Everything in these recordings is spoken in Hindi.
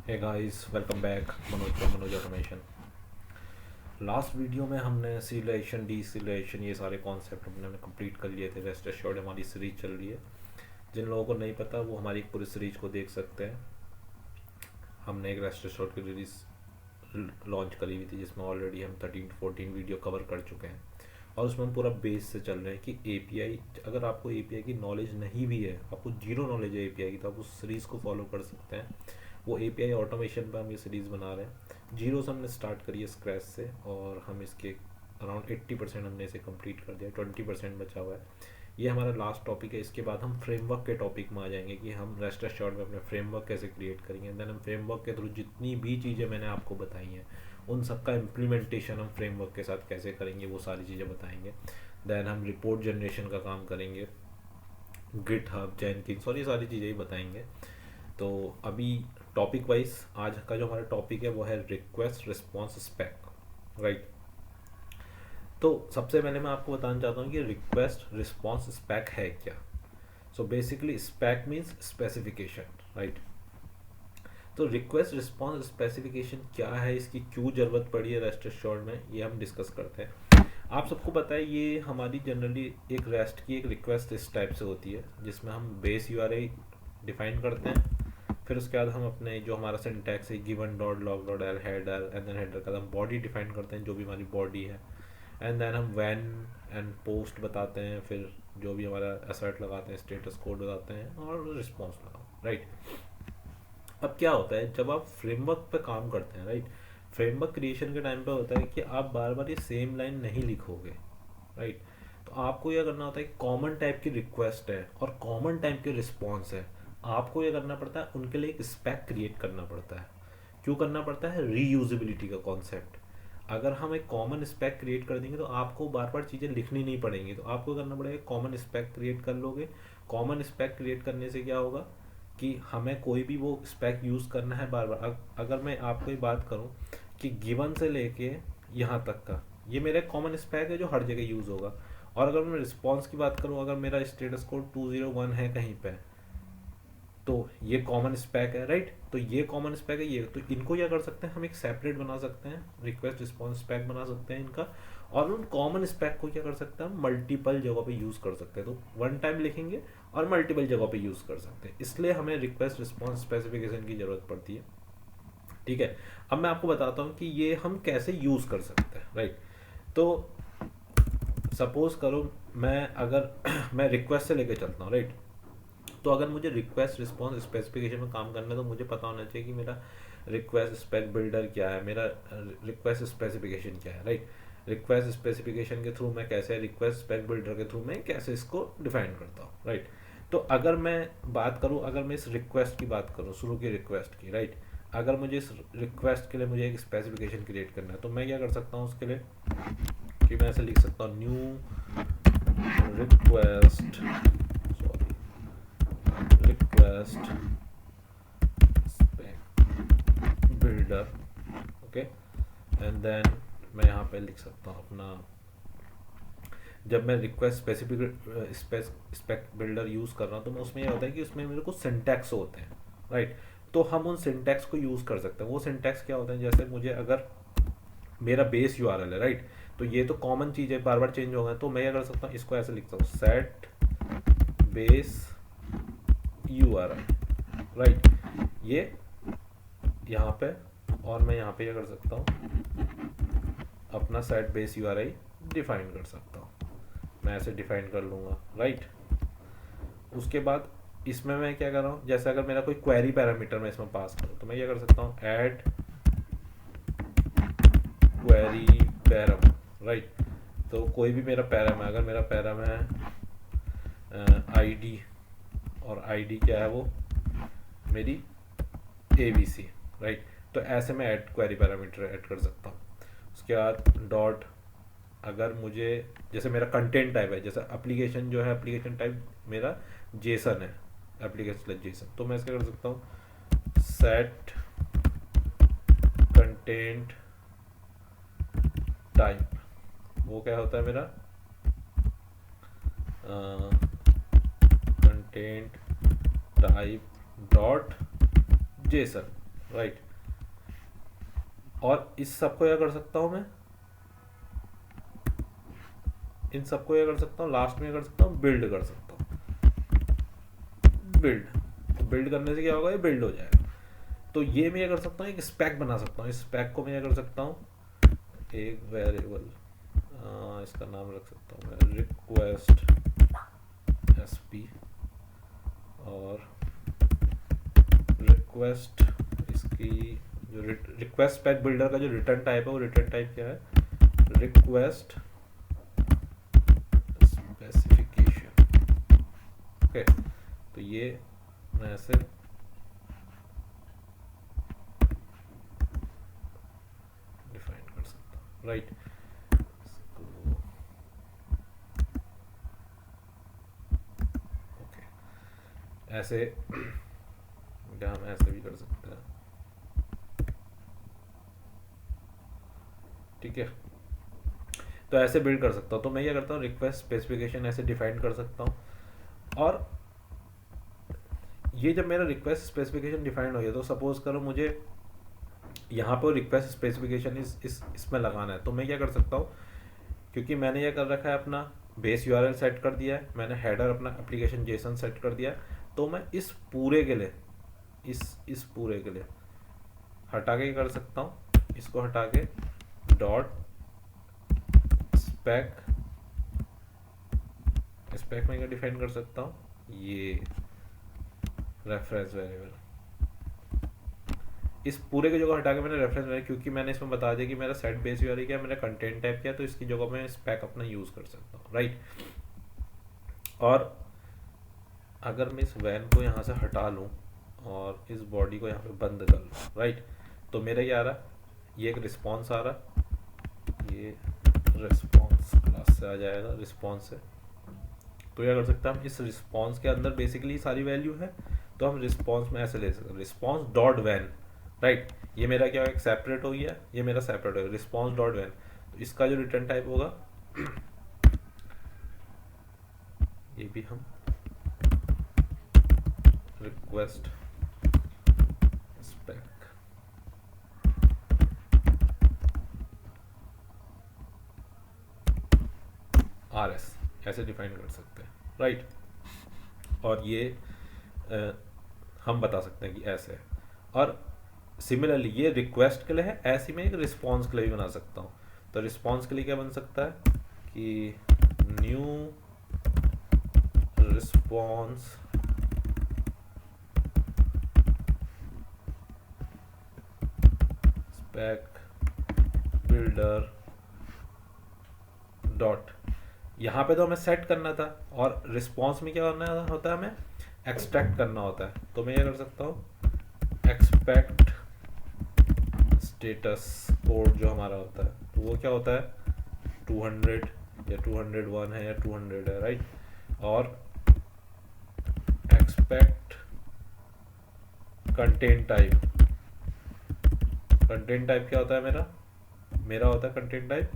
Hey guys, welcome back. Manoj from Manoj automation. Last video में हमने सिलेशन डीसिलेशन ये सारे कॉन्सेप्ट हमने कंप्लीट कर लिए थे। रेस्ट एश्योर्ड हमारी सीरीज चल रही है। जिन लोगों को नहीं पता वो हमारी पूरी सीरीज को देख सकते हैं। हमने एक रेस्ट एश्योर्ड की रिलीज लॉन्च करी हुई थी जिसमें ऑलरेडी हम 13 to 14 वीडियो कवर कर चुके हैं और उसमें हम पूरा बेस से चल रहे हैं कि एपीआई, अगर आपको एपीआई की नॉलेज नहीं भी है, आपको जीरो नॉलेज है एपीआई की, तो आप उस सीरीज़ को फॉलो कर सकते हैं। वो एपीआई ऑटोमेशन पर हम ये सीरीज़ बना रहे हैं। जीरो से हमने स्टार्ट करी है स्क्रैच से और हम इसके अराउंड 80% हमने इसे कंप्लीट कर दिया, 20% बचा हुआ है। ये हमारा लास्ट टॉपिक है। इसके बाद हम फ्रेमवर्क के टॉपिक में आ जाएंगे कि हम रेस्ट एश्योर्ड में अपने फ्रेमवर्क कैसे क्रिएट करेंगे। देन हम फ्रेमवर्क के थ्रू जितनी भी चीज़ें मैंने आपको बताई हैं उन सबका इम्प्लीमेंटेशन हम फ्रेमवर्क के साथ कैसे करेंगे वो सारी चीज़ें बताएंगे। देन हम रिपोर्ट जनरेशन का काम करेंगे, गिटहब, जेनकिंस और ये सारी चीज़ें ही बताएंगे। तो अभी टॉपिक वाइज आज का जो हमारा टॉपिक है वो है रिक्वेस्ट रिस्पॉन्स स्पेक, राइट। तो सबसे पहले मैं आपको बताना चाहता हूँ कि रिक्वेस्ट रिस्पॉन्स स्पेक है क्या। So basically spec means specification, right. तो रिक्वेस्ट रिस्पॉन्स स्पेसिफिकेशन क्या है, इसकी क्यों ज़रूरत पड़ी है रेस्ट एश्योर्ड में, ये हम डिस्कस करते हैं। आप सबको पता है ये हमारी जनरली एक रेस्ट की एक रिक्वेस्ट इस टाइप से होती है जिसमें हम बेस यूआरएल डिफाइन करते हैं। फिर उसके बाद हम अपने जो हमारा सिंटैक्स है given dot log dot L header, and then header का हम बॉडी डिफाइन करते हैं जो भी हमारी बॉडी है। एंड देन हम वैन एंड पोस्ट बताते हैं, फिर जो भी हमारा असर्ट लगाते हैं, स्टेटस कोड बताते हैं और रिस्पॉन्स लगाओ, राइट। अब क्या होता है जब आप फ्रेमवर्क पे काम करते हैं, राइट, फ्रेमवर्क क्रिएशन के टाइम पे होता है कि आप बार बार ये सेम लाइन नहीं लिखोगे, राइट। तो आपको यह करना होता है कॉमन टाइप की रिक्वेस्ट है और कॉमन टाइप के रिस्पॉन्स है, आपको यह करना पड़ता है उनके लिए एक स्पेक क्रिएट करना पड़ता है। क्यों करना पड़ता है? रीयूजेबिलिटी का कॉन्सेप्ट। अगर हम एक कॉमन स्पेक क्रिएट कर देंगे तो आपको बार बार चीज़ें लिखनी नहीं पड़ेंगी, तो आपको करना पड़ेगा कॉमन स्पेक क्रिएट कर लोगे। कॉमन स्पेक क्रिएट करने से क्या होगा कि हमें कोई भी वो स्पेक यूज़ करना है बार बार। अगर मैं आपको ये बात करूँ कि गिवन से लेके यहाँ तक का ये मेरा कॉमन स्पेक है जो हर जगह यूज़ होगा। और अगर मैं रिस्पॉन्स की बात करूँ, अगर मेरा स्टेटस कोड 201 है कहीं पे, तो ये कॉमन स्पेक है, राइट। तो ये कॉमन स्पेक है, ये तो इनको क्या कर सकते हैं हम एक सेपरेट बना सकते हैं, रिक्वेस्ट रिस्पॉन्स स्पेक बना सकते हैं इनका। और उन कॉमन स्पेक को क्या कर सकते हैं हम मल्टीपल जगह पे यूज़ कर सकते हैं। तो वन टाइम लिखेंगे और मल्टीपल जगह पे यूज़ कर सकते हैं, इसलिए हमें रिक्वेस्ट रिस्पॉन्स स्पेसिफिकेशन की ज़रूरत पड़ती है, ठीक है। अब मैं आपको बताता हूँ कि ये हम कैसे यूज़ कर सकते हैं, राइट। तो सपोज करो मैं रिक्वेस्ट से लेके चलता हूँ, राइट। तो अगर मुझे रिक्वेस्ट रिस्पॉन्स स्पेसिफिकेशन में काम करना है तो मुझे पता होना चाहिए कि मेरा रिक्वेस्ट स्पेक बिल्डर क्या है, मेरा रिक्वेस्ट स्पेसिफिकेशन क्या है, राइट। रिक्वेस्ट स्पेसिफिकेशन के थ्रू मैं कैसे, रिक्वेस्ट स्पेक बिल्डर के थ्रू मैं कैसे इसको डिफाइन करता हूँ, राइट। तो अगर मैं बात करूँ, अगर मैं इस रिक्वेस्ट की बात करूँ, शुरू की रिक्वेस्ट की, राइट, अगर मुझे इस रिक्वेस्ट के लिए मुझे एक स्पेसिफिकेशन क्रिएट करना है तो मैं क्या कर सकता हूँ उसके लिए कि मैं ऐसे लिख सकता हूँ new request, request spec builder, okay. And then मैं यहाँ पे लिख सकता हूँ अपना, जब मैं रिक्वेस्ट स्पेक बिल्डर यूज़ कर रहा हूँ तो मैं उसमें ये होता है कि उसमें मेरे को सिंटैक्स होते हैं, राइट। तो हम उन सिंटैक्स को यूज़ कर सकते हैं। वो सिंटैक्स क्या होता है, जैसे मुझे अगर मेरा बेस यूआरएल है, राइट, तो ये तो कॉमन चीज़ है, बार बार चेंज होगा, तो मैं क्या कर सकता हूँ इसको ऐसे लिखता हूँ सेट बेस यूआरएल, राइट। ये यहाँ पे, और मैं यहाँ पे क्या कर सकता हूँ अपना सेट बेस यूआरएल डिफाइन कर सकता हूँ। मैं ऐसे डिफाइन कर लूँगा, राइट। उसके बाद इसमें मैं क्या कर रहा हूँ, जैसे अगर मेरा कोई क्वेरी पैरामीटर मैं इसमें पास करूँ तो मैं क्या कर सकता हूँ ऐड क्वेरी पैराम, राइट। तो कोई भी मेरा पैराम है, अगर मेरा पैराम है आईडी, और आईडी क्या है वो मेरी ABC, राइट। तो ऐसे मैं ऐड क्वेरी पैरामीटर ऐड कर सकता हूँ। उसके बाद डॉट, अगर मुझे जैसे मेरा कंटेंट टाइप है, जैसे एप्लीकेशन जो है एप्लीकेशन टाइप मेरा जेसन है, एप्लीकेशन जेसन, तो मैं इसका कर सकता हूँ सेट कंटेंट टाइप। वो क्या होता है मेरा content type dot JSON, right. और इस सबको क्या कर सकता हूँ मैं, इन सबको क्या कर सकता हूँ, लास्ट में क्या कर सकता हूँ, बिल्ड कर सकता हूँ। बिल्ड करने से क्या होगा, ये बिल्ड हो जाएगा। तो ये मैं क्या कर सकता हूँ, एक स्पेक बना सकता हूँ। इस स्पेक को मैं क्या कर सकता हूँ, एक वेरिएबल, इसका नाम रख सकता हूँ मैं रिक्वेस्ट SP, और रिक्वेस्ट इसकी जो रिक्वेस्ट स्पेक बिल्डर का जो रिटर्न टाइप है, वो रिटर्न टाइप क्या है, रिक्वेस्ट स्पेसिफिकेशन। ओके, तो ये मैं ऐसे डिफाइन कर सकता हूँ, राइट। ओके, ऐसे क्या हम ऐसे भी कर सकते हैं, ठीक है। तो ऐसे बिल्ड कर सकता हूँ। तो मैं क्या करता हूँ, रिक्वेस्ट स्पेसिफिकेशन ऐसे डिफाइन कर सकता हूँ। और ये जब मेरा रिक्वेस्ट स्पेसिफिकेशन डिफाइंड हो गया, तो सपोज करो मुझे यहाँ पर रिक्वेस्ट स्पेसिफिकेशन इसमें लगाना है, तो मैं क्या कर सकता हूँ, क्योंकि मैंने ये कर रखा है, अपना बेस URL सेट कर दिया है, मैंने हेडर अपना एप्लीकेशन जेसन सेट कर दिया है, तो मैं इस पूरे के लिए इस पूरे के लिए हटा के कर सकता हूँ, इसको हटा के डॉट स्पेक में क्या डिफाइन कर सकता हूँ, ये रेफरेंस वेरिएबल। इस पूरे की जगह हटा के मैंने रेफरेंस वेरिएबल, क्योंकि मैंने इसमें बता दिया कि मेरा सेट बेस URL क्या है, मेरा कंटेंट टाइप क्या है, तो इसकी जगह मैं स्पेक अपना यूज़ कर सकता हूँ, राइट। और अगर मैं इस वैन को यहाँ से हटा लूँ और इस बॉडी को यहाँ पे बंद कर लूँ, राइट, तो मेरा क्या आ रहा, ये एक रिस्पॉन्स आ रहा, ये रिस्पॉन्स क्लास से आ जाएगा, रिस्पॉन्स से। तो क्या कर सकते हैं हम, इस रिस्पॉन्स के अंदर बेसिकली सारी वैल्यू है, तो हम रिस्पॉन्स में ऐसे ले सकते हैं, रिस्पॉन्स डॉट वैन, राइट। ये मेरा क्या एक सेपरेट हो गया, ये मेरा सेपरेट हो गया, रिस्पॉन्स डॉट वैन। तो इसका जो रिटर्न टाइप होगा ये भी हम रिक्वेस्ट स्पेक RS ऐसे डिफाइन कर सकते हैं, राइट। और ये हम बता सकते हैं कि ऐसे है। और सिमिलरली ये रिक्वेस्ट के लिए है, ऐसे में एक रिस्पॉन्स के लिए भी बना सकता हूँ। तो रिस्पॉन्स के लिए क्या बन सकता है कि new response spec builder dot, यहाँ पे तो हमें सेट करना था, और रिस्पॉन्स में क्या करना होता है, हमें एक्सट्रैक्ट करना होता है। तो मैं ये कर सकता हूँ, एक्सपेक्ट स्टेटस कोड जो हमारा होता है, तो वो क्या होता है 200 या 201 है या 200 है, राइट। और expect content type, content type क्या होता है मेरा होता है content type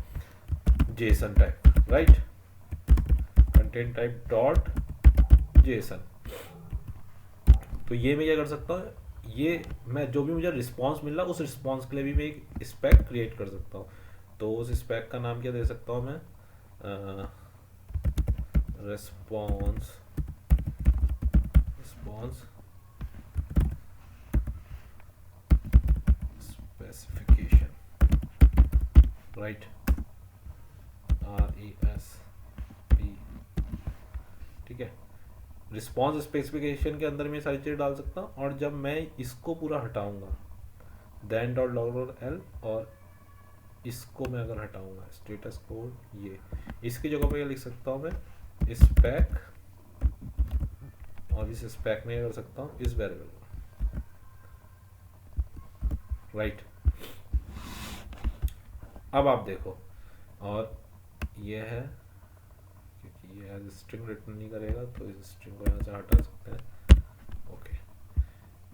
Jason type, right. Content type dot JSON. तो ये मैं क्या कर सकता हूँ, ये मैं जो भी मुझे रिस्पॉन्स मिल रहा है, उस रिस्पॉन्स के लिए भी मैं एक स्पेक क्रिएट कर सकता हूँ। तो उस स्पेक का नाम क्या दे सकता हूँ मैं, रिस्पॉन्स स्पेसिफिकेशन, राइट, RESP, ठीक है। रिस्पॉन्स स्पेसिफिकेशन के अंदर मैं सारी चीज़ डाल सकता हूँ। और जब मैं इसको पूरा हटाऊंगा, then dot log dot L, और इसको मैं अगर हटाऊंगा स्टेटस कोड, ये इसकी जगह पे लिख सकता हूँ मैं स्पेक, और इस स्पेक में कर सकता हूँ इस वेरिएबल को, राइट। अब आप देखो, और ये है क्योंकि ये एज स्ट्रिंग रिटर्न नहीं करेगा, तो इस स्ट्रिंग को यहाँ से हटा सकते हैं, ओके।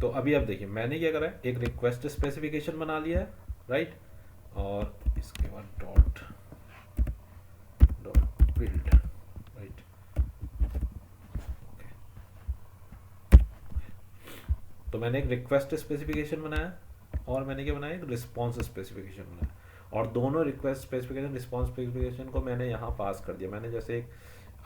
तो अभी आप देखिए मैंने क्या करा है, एक रिक्वेस्ट स्पेसिफिकेशन बना लिया है, राइट। और इसके बाद डॉट बिल्ड, राइट, ओके। तो मैंने एक रिक्वेस्ट स्पेसिफिकेशन बनाया, और मैंने क्या बनाया, एक रिस्पॉन्स स्पेसिफिकेशन बनाया, और दोनों रिक्वेस्ट स्पेसिफिकेशन रिस्पॉन्स स्पेसिफिकेशन को मैंने यहाँ पास कर दिया। मैंने जैसे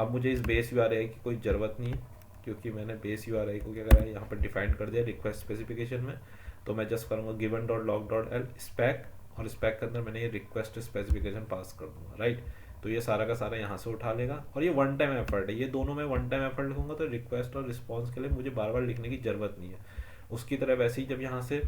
अब मुझे इस बेस URI की कोई ज़रूरत नहीं है, क्योंकि मैंने बेस URI को क्या करा है, यहाँ पर डिफाइन कर दिया रिक्वेस्ट स्पेसिफिकेशन में। तो मैं जस्ट करूँगा given dot log dot L SPAC, और स्पैक के अंदर मैंने ये रिक्वेस्ट स्पेसिफिकेशन पास कर दूंगा, राइट। तो ये सारा का सारा यहाँ से उठा लेगा, और ये वन टाइम एफर्ट है, ये दोनों में वन टाइम एफर्ट लिखूंगा, तो रिक्वेस्ट और रिस्पॉन्स के लिए मुझे बार बार लिखने की ज़रूरत नहीं है। उसकी तरह वैसे ही जब यहाँ से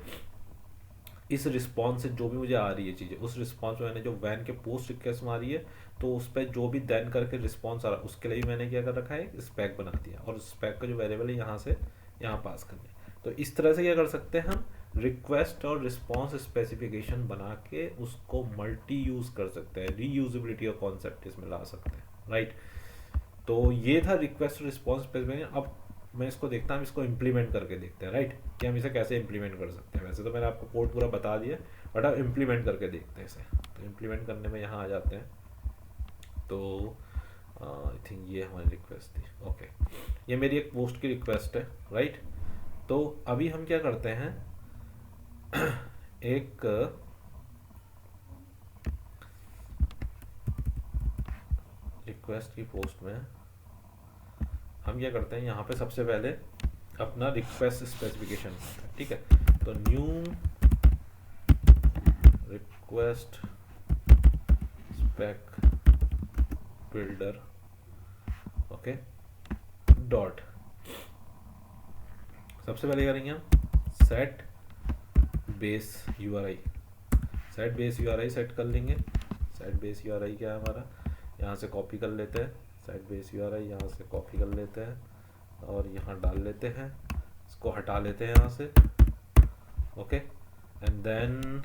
इस रिस्पॉन्स से जो भी मुझे आ रही है चीज़ें, उस रिस्पॉन्स में मैंने जो वैन के पोस्ट रिक्वेस्ट मारी है, तो उस पर जो भी देन करके रिस्पॉन्स आ रहा है उसके लिए मैंने क्या कर रखा है, स्पैक बना दिया, और स्पैक का जो वेरिएबल है यहाँ से यहाँ पास करना है। तो इस तरह से क्या कर सकते हैं हम, रिक्वेस्ट और रिस्पॉन्स स्पेसिफिकेशन बना के उसको मल्टी यूज़ कर सकते हैं, रीयूजेबिलिटी का कॉन्सेप्ट इसमें ला सकते हैं, राइट। तो ये था रिक्वेस्ट रिस्पॉन्स स्पेसिफिकेशन। अब मैं इसको देखता हूँ, इसको इम्प्लीमेंट करके देखते हैं, राइट, कि हम इसे कैसे इम्प्लीमेंट कर सकते हैं। वैसे तो मैंने आपको कोड पूरा बता दिया, बट अब इम्प्लीमेंट करके देखते हैं इसे। तो इम्प्लीमेंट करने में यहाँ आ जाते हैं, तो आई थिंक ये हमारी रिक्वेस्ट थी, ओके, ये मेरी एक पोस्ट की रिक्वेस्ट है, राइट। तो अभी हम क्या करते हैं, एक रिक्वेस्ट की पोस्ट में हम क्या करते हैं, यहाँ पे सबसे पहले अपना रिक्वेस्ट स्पेसिफिकेशन, ठीक है। तो new request spec builder, okay, dot, सबसे पहले करेंगे हम set base URI, set base URI set कर लेंगे। सेट बेस URI क्या है हमारा, यहाँ से कॉपी कर लेते हैं, सेट बेस URI यहाँ से कॉपी कर लेते हैं और यहाँ डाल लेते हैं, इसको हटा लेते हैं यहाँ से, okay, and then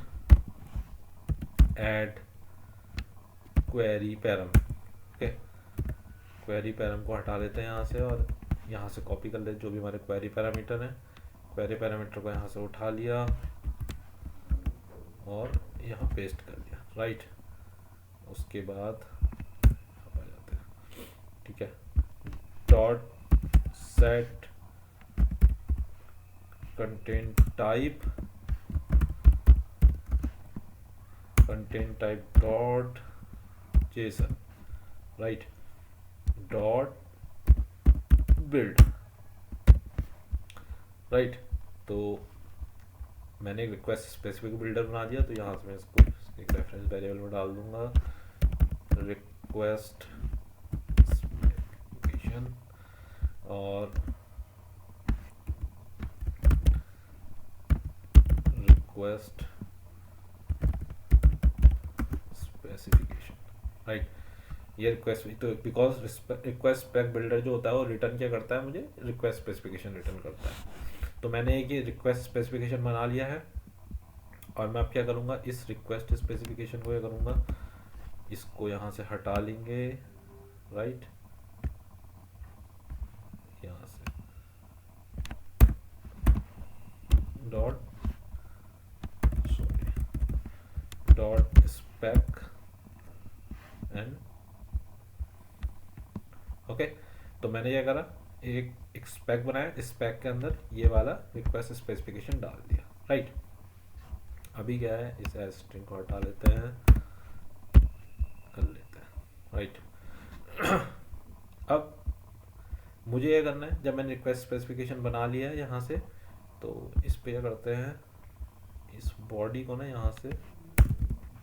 add query param, okay, query param को हटा लेते हैं यहाँ से, और यहाँ से कॉपी कर लेते जो भी हमारे क्वेरी पैरामीटर हैं, क्वेरी पैरामीटर को यहाँ से उठा लिया और यहाँ पेस्ट कर दिया, राइट। उसके बाद आ जाते हैं, ठीक है, dot set content type dot JSON, right, dot build, right. तो मैंने एक रिक्वेस्ट स्पेसिफिक बिल्डर बना दिया, तो यहाँ से मैं इसको एक रेफरेंस वेरिएबल में डाल दूंगा, रिक्वेस्ट स्पेसिफिकेशन, और रिक्वेस्ट स्पेसिफिकेशन, राइट। ये रिक्वेस्ट, तो बिकॉज रिक्वेस्ट स्पेक बिल्डर जो होता है वो रिटर्न क्या करता है, मुझे रिक्वेस्ट स्पेसिफिकेशन रिटर्न करता है। तो मैंने एक ये रिक्वेस्ट स्पेसिफिकेशन बना लिया है, और मैं अब क्या करूँगा, इस रिक्वेस्ट स्पेसिफिकेशन को क्या करूँगा, इसको यहाँ से हटा लेंगे, राइट, यहाँ से डॉट स्पेक एंड, ओके। तो मैंने क्या करा, एक स्पेक बनाया, इस स्पेक के अंदर ये वाला रिक्वेस्ट स्पेसिफिकेशन डाल दिया, राइट। अभी क्या है, इस एज स्ट्रिंग को हटा लेते हैं, कर लेते हैं, राइट। अब मुझे ये करना है, जब मैंने रिक्वेस्ट स्पेसिफिकेशन बना लिया है यहाँ से, तो इस पे क्या करते हैं, इस बॉडी को ना यहाँ से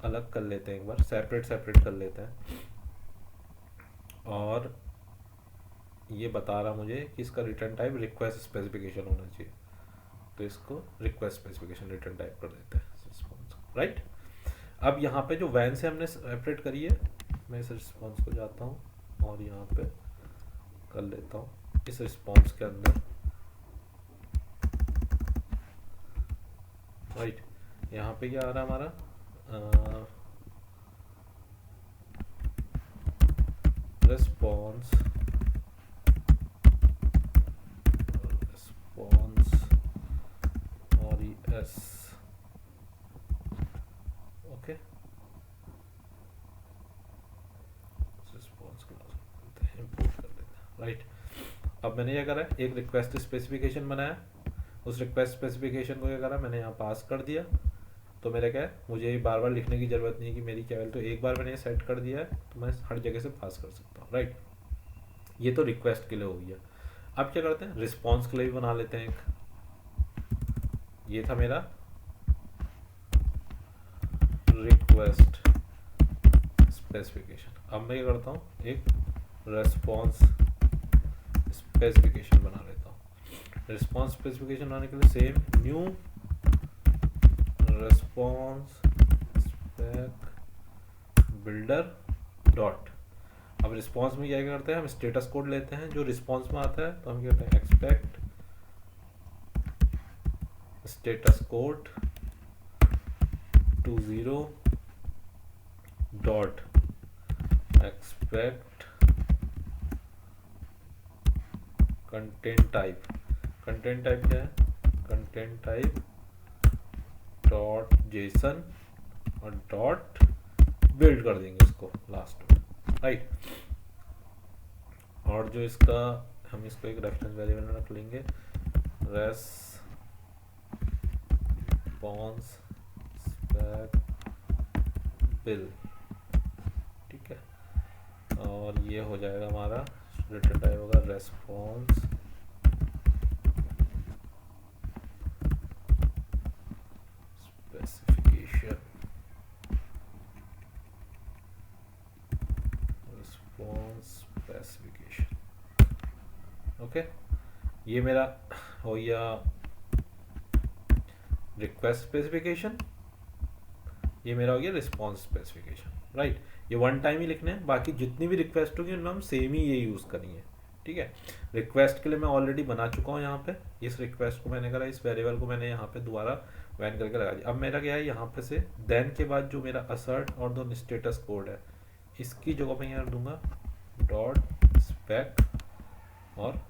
अलग कर लेते हैं, एक बार सेपरेट कर लेते हैं, और ये बता रहा मुझे कि इसका रिटर्न टाइप रिक्वेस्ट स्पेसिफिकेशन होना चाहिए, तो इसको रिक्वेस्ट स्पेसिफिकेशन रिटर्न टाइप कर देते हैं, रिस्पॉन्स, राइट। अब यहाँ पे जो वैन से हमने सेपरेट करी है, मैं इस रिस्पॉन्स को जाता हूँ और यहाँ पे कर लेता हूँ, इस रिस्पॉन्स के अंदर, राइट। यहाँ पे क्या आ रहा है हमारा, रिस्पॉन्स और एस, ओके, रिस्पॉन्स इंपोर्ट कर देते हैं, राइट। अब मैंने क्या करा है, एक रिक्वेस्ट स्पेसिफिकेशन बनाया, उस रिक्वेस्ट स्पेसिफिकेशन को क्या करा, मैंने यहाँ पास कर दिया। तो मेरा क्या है, मुझे बार बार लिखने की ज़रूरत नहीं है कि मेरी क्या वैल्यू, तो एक बार मैंने सेट कर दिया है तो मैं हर जगह से पास कर सकता हूँ, राइट। ये तो रिक्वेस्ट के लिए हो गया। अब क्या करते हैं, रिस्पॉन्स के लिए भी बना लेते हैं एक। ये था मेरा रिक्वेस्ट स्पेसिफिकेशन। अब मैं क्या करता हूँ, एक रेस्पॉन्स स्पेसिफिकेशन बना लेता हूँ। रिस्पॉन्स स्पेसिफिकेशन बनाने के लिए same new response spec builder dot. अब रिस्पॉन्स में क्या करते हैं, हम स्टेटस कोड लेते हैं जो रिस्पॉन्स में आता है, तो हम क्या करते हैं, expect status code 20 dot expect content type. Content type क्या है, कंटेंट टाइप डॉट जेसन और डॉट बिल्ड कर देंगे इसको लास्ट में, राइट। और जो इसका, हम इसको एक रेफरेंस वेरिएबल में रख लेंगे, रेस्पॉन्स स्पेक बिल, ठीक है। और ये हो जाएगा हमारा रिटर्न टाइप होगा response specification, response specification, okay. ये मेरा हो गया रिक्वेस्ट स्पेसिफिकेशन, ये मेरा हो गया रिस्पॉन्स स्पेसिफिकेशन, राइट। ये वन टाइम ही लिखने हैं, बाकी जितनी भी रिक्वेस्ट होगी उनमें हम सेम ही ये यूज़ करेंगे, ठीक है। रिक्वेस्ट के लिए मैं ऑलरेडी बना चुका हूँ यहाँ पे, इस रिक्वेस्ट को मैंने करा, इस वेरिएबल को मैंने यहाँ पे दोबारा वैन करके लगा दिया। अब मेरा क्या है, यहाँ पे से देन के बाद जो मेरा असर्ट और दो स्टेटस कोड है, इसकी जगह पे यहाँ दूंगा डॉट स्पेक और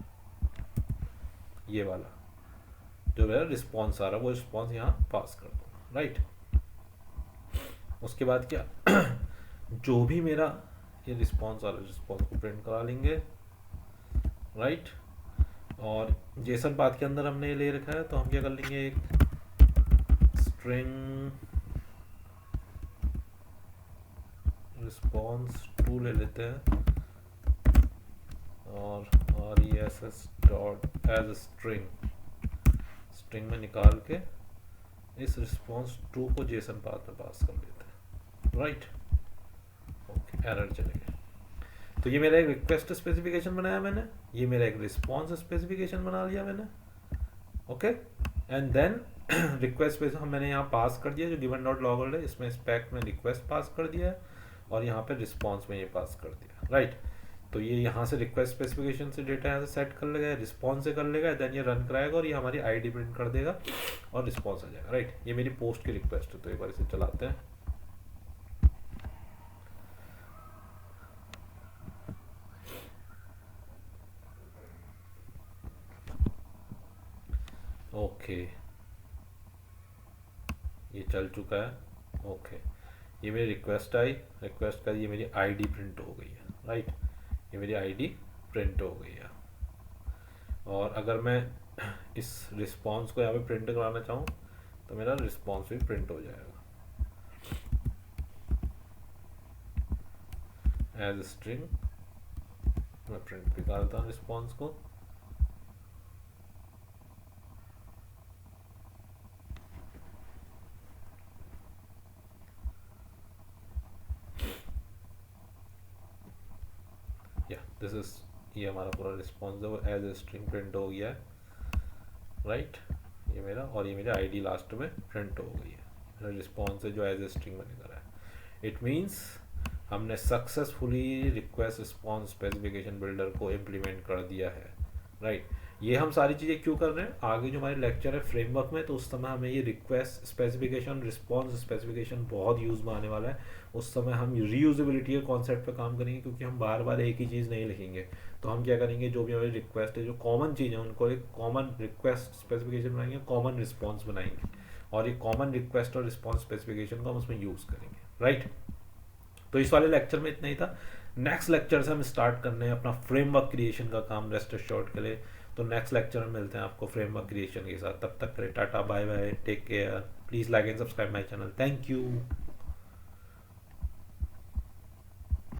ये वाला जो मेरा रिस्पॉन्स आ रहा है वो रिस्पॉन्स यहाँ पास कर दूंगा, राइट। उसके बाद क्या जो भी मेरा ये रिस्पॉन्स आ रहा है, रिस्पॉन्स को प्रिंट करा लेंगे, राइट। और जेसन पाथ के अंदर हमने ये ले रखा है, तो हम क्या कर लेंगे, एक स्ट्रिंग रिस्पॉन्स 2 ले लेते हैं और RESS dot as string, string में निकाल के इस रिस्पॉन्स 2 को जेसन पाथ में पास कर लेते हैं, राइट। ओके, एरर चलेगा। तो ये मेरा एक रिक्वेस्ट स्पेसिफिकेशन बनाया मैंने, ये मेरा एक रिस्पॉन्स स्पेसिफिकेशन बना लिया मैंने, ओके। एंड देन रिक्वेस्ट पे हम मैंने यहाँ पास कर दिया जो गिवन डॉट लॉगर्ड है, इसमें स्पेक में रिक्वेस्ट पास कर दिया है और यहाँ पे रिस्पॉन्स में ये पास कर दिया, राइट। तो ये यहाँ से रिक्वेस्ट स्पेसिफिकेशन से डेटा यहाँ से सेट कर लेगा, रिस्पॉन्स से कर लेगा, देन ये रन कराएगा और ये हमारी आईडी प्रिंट कर देगा और रिस्पॉन्स आ जाएगा, राइट। ये मेरी पोस्ट की रिक्वेस्ट है, तो एक बार इसे चलाते हैं। ओके, ये चल चुका है, ओके। ये मेरी रिक्वेस्ट आई, रिक्वेस्ट का ये मेरी आईडी प्रिंट हो गई है, राइट। ये मेरी आईडी प्रिंट हो गई है। और अगर मैं इस रिस्पॉन्स को यहाँ पे प्रिंट कराना चाहूँ तो मेरा रिस्पॉन्स भी प्रिंट हो जाएगा एज स्ट्रिंग। मैं प्रिंट भी करता हूँ रिस्पॉन्स को, दिस इज, ये हमारा पूरा रिस्पॉन्स है वो एज ए स्ट्रिंग प्रिंट हो गया है, राइट। ये मेरा, और ये मेरी आईडी लास्ट में प्रिंट हो गई है, मेरा रिस्पॉन्स है जो एज ए स्ट्रिंग मैंने करा है। इट मीन्स हमने successfully request response specification builder को इम्प्लीमेंट कर दिया है, राइट। ये हम सारी चीज़ें क्यों कर रहे हैं, आगे जो हमारे लेक्चर है फ्रेमवर्क में, तो उस समय हमें ये रिक्वेस्ट स्पेसिफिकेशन रिस्पॉन्स स्पेसिफिकेशन बहुत यूज़ में आने वाला है। उस समय हम रीयूजेबिलिटी के कॉन्सेप्ट पे काम करेंगे, क्योंकि हम बार बार एक ही चीज़ नहीं लिखेंगे। तो हम क्या करेंगे, जो भी हमारी रिक्वेस्ट है, जो कॉमन चीज़ है, उनको एक कॉमन रिक्वेस्ट स्पेसिफिकेशन बनाएंगे, कॉमन रिस्पॉन्स बनाएंगे, और ये कॉमन रिक्वेस्ट और रिस्पॉन्स स्पेसिफिकेशन को हम उसमें यूज़ करेंगे, राइट। तो इस वाले लेक्चर में इतना ही था। नेक्स्ट लेक्चर से हम स्टार्ट करने हैं अपना फ्रेमवर्क क्रिएशन का काम रेस्ट एश्योर्ड के लिए। तो नेक्स्ट लेक्चर में मिलते हैं आपको फ्रेमवर्क क्रिएशन के साथ। तब तक के लिए tata bye bye, take care, please like and subscribe my channel. Thank you.